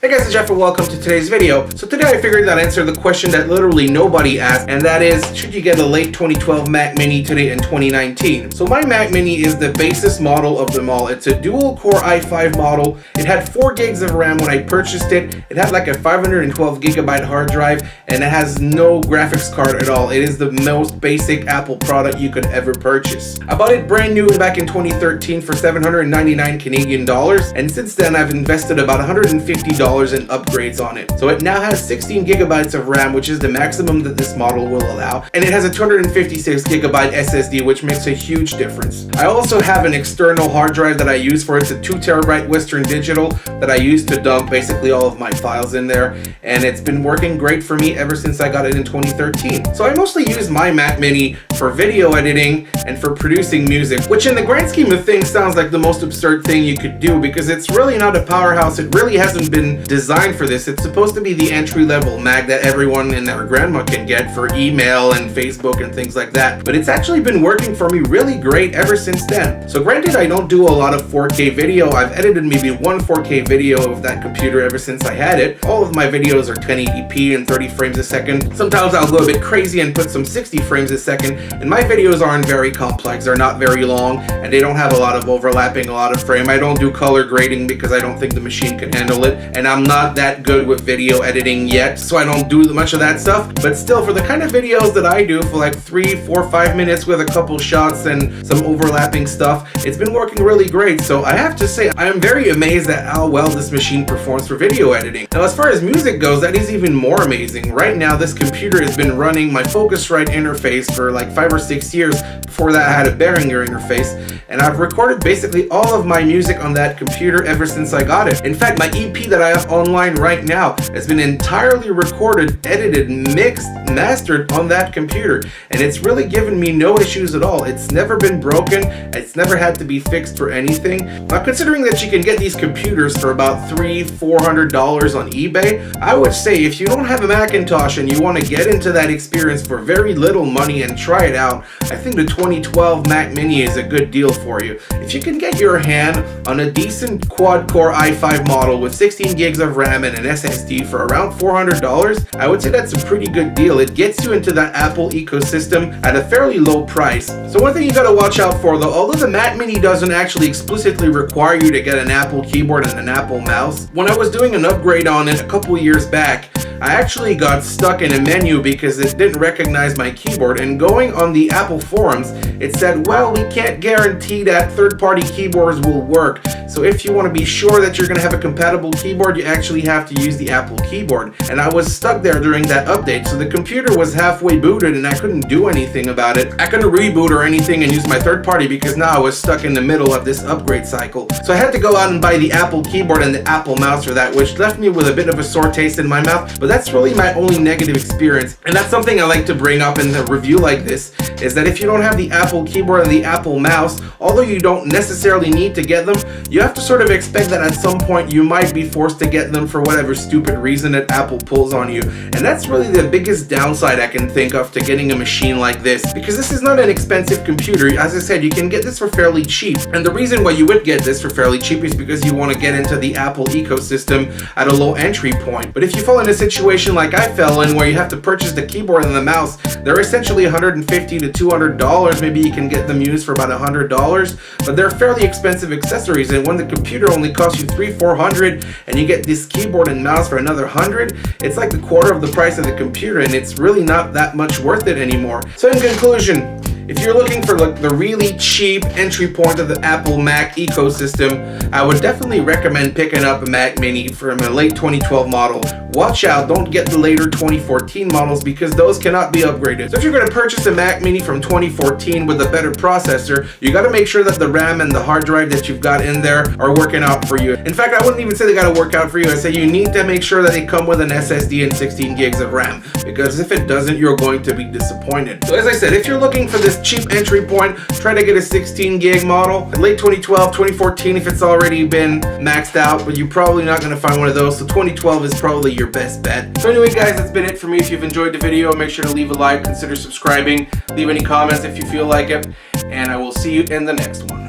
Hey guys, it's Jeff and welcome to today's video. So today I figured I'd answer the question that literally nobody asked, and that is, should you get a late 2012 Mac Mini today in 2019? So my Mac Mini is the basest model of them all. It's a dual core i5 model. It had 4 gigs of RAM when I purchased it. It had like a 512 gigabyte hard drive, and it has no graphics card at all. It is the most basic Apple product you could ever purchase. I bought it brand new back in 2013 for 799 Canadian dollars, and since then I've invested about $150 in upgrades on it. So it now has 16 gigabytes of RAM, which is the maximum that this model will allow, and it has a 256 gigabyte SSD, which makes a huge difference. I also have an external hard drive that I use for it. It's a 2 terabyte Western Digital that I use to dump basically all of my files in there, and it's been working great for me ever since I got it in 2013. So I mostly use my Mac Mini for video editing and for producing music, which in the grand scheme of things sounds like the most absurd thing you could do, because it's really not a powerhouse. It really hasn't been designed for this. It's supposed to be the entry-level Mac that everyone and their grandma can get for email and Facebook and things like that, but it's actually been working for me really great ever since then. So granted, I don't do a lot of 4K video. I've edited maybe one 4K video of that computer ever since I had it. All of my videos are 1080p and 30 frames a second. Sometimes I'll go a bit crazy and put some 60 frames a second, and my videos aren't very complex. They're not very long, and they don't have a lot of overlapping, a lot of frame. I don't do color grading because I don't think the machine can handle it, and I'm not that good with video editing yet, so I don't do much of that stuff. But still, for the kind of videos that I do for like 3, 4, 5 minutes with a couple shots and some overlapping stuff, it's been working really great. So I have to say, I am very amazed at how well this machine performs for video editing. Now, as far as music goes, that is even more amazing. Right now, this computer has been running my Focusrite interface for like 5 or 6 years. Before that, I had a Behringer interface, and I've recorded basically all of my music on that computer ever since I got it. In fact, my EP that I have online right now has been entirely recorded, edited, mixed, mastered on that computer, and it's really given me no issues at all. It's never been broken. It's never had to be fixed for anything. Now, considering that you can get these computers for about $300-400 on eBay, I would say if you don't have a Macintosh and you want to get into that experience for very little money and try it out, I think the 2012 Mac Mini is a good deal for you. If you can get your hand on a decent quad-core i5 model with 16 gigs of RAM and an SSD for around $400, I would say that's a pretty good deal. It gets you into that Apple ecosystem at a fairly low price. So one thing you gotta watch out for though, although the Mac Mini doesn't actually explicitly require you to get an Apple keyboard and an Apple mouse, when I was doing an upgrade on it a couple years back, I actually got stuck in a menu because it didn't recognize my keyboard, and going on the Apple forums, it said, well, we can't guarantee that third-party keyboards will work. So if you want to be sure that you're going to have a compatible keyboard, you actually have to use the Apple keyboard. And I was stuck there during that update, so the computer was halfway booted and I couldn't do anything about it. I couldn't reboot or anything and use my third party because now I was stuck in the middle of this upgrade cycle. So I had to go out and buy the Apple keyboard and the Apple mouse for that, which left me with a bit of a sore taste in my mouth, but that's really my only negative experience. And that's something I like to bring up in a review like this, is that if you don't have the Apple keyboard and the Apple mouse, although you don't necessarily need to get them, you have to sort of expect that at some point you might be forced to get them for whatever stupid reason that Apple pulls on you. And that's really the biggest downside I can think of to getting a machine like this, because this is not an expensive computer. As I said, you can get this for fairly cheap. And the reason why you would get this for fairly cheap is because you want to get into the Apple ecosystem at a low entry point. But if you fall in a situation like I fell in, where you have to purchase the keyboard and the mouse, they're essentially $150 to $200. Maybe you can get them used for about $100, but they're fairly expensive accessories. And when the computer only costs you $300-400 and you get this keyboard and mouse for another $100, it's like the quarter of the price of the computer, and it's really not that much worth it anymore. So in conclusion, if you're looking for like the really cheap entry point of the Apple Mac ecosystem, I would definitely recommend picking up a Mac Mini from a late 2012 model. Watch out, don't get the later 2014 models because those cannot be upgraded. So if you're going to purchase a Mac Mini from 2014 with a better processor, you got to make sure that the RAM and the hard drive that you've got in there are working out for you. In fact, I wouldn't even say they got to work out for you. I say you need to make sure that they come with an SSD and 16 gigs of RAM, because if it doesn't, you're going to be disappointed. So as I said, if you're looking for this cheap entry point, try to get a 16 gig model. Late 2012, 2014 if it's already been maxed out, but you're probably not going to find one of those, so 2012 is probably your best bet. So anyway guys, that's been it for me. If you've enjoyed the video, make sure to leave a like, consider subscribing, leave any comments if you feel like it, and I will see you in the next one.